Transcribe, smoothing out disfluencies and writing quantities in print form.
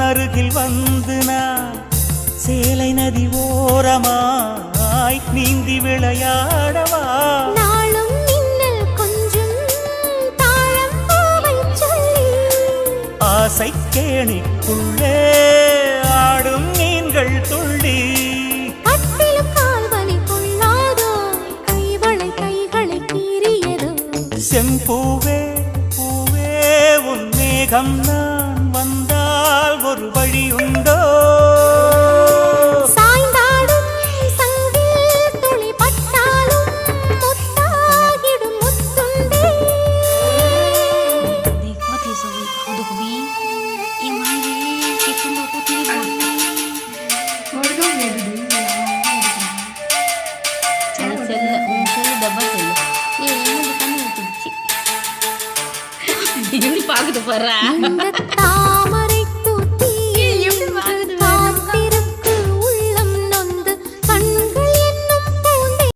அருகில் வந்து நான் சேலை நதி ஓரமாய் நீந்தி விளையாடவா? நாளும் மின்னல் கொஞ்சம் தாழம் பூவை சொல்லி ஆசை கேணிக்குள்ளே ஆடும் மீன்கள் துள்ளி கட்டிலும் கால்வலி கொள்ளாதோ கைவளை கைகளை கீறியதோ செம்பூவே பூவே உன் மேகம் நான் வந்தால் ஒரு வழி உண்டோ? சாய்ந்தாடும் சங்கில் துளி பட்டாலும் முத்தாகிடும் முத்துண்டே. देखो तेरे दुख भी ये मारे कितने लोगों तेरी बोलती चल चल चल डब्बा चल ये दुकान में तुझी ये पाग तो पर रहा இந்த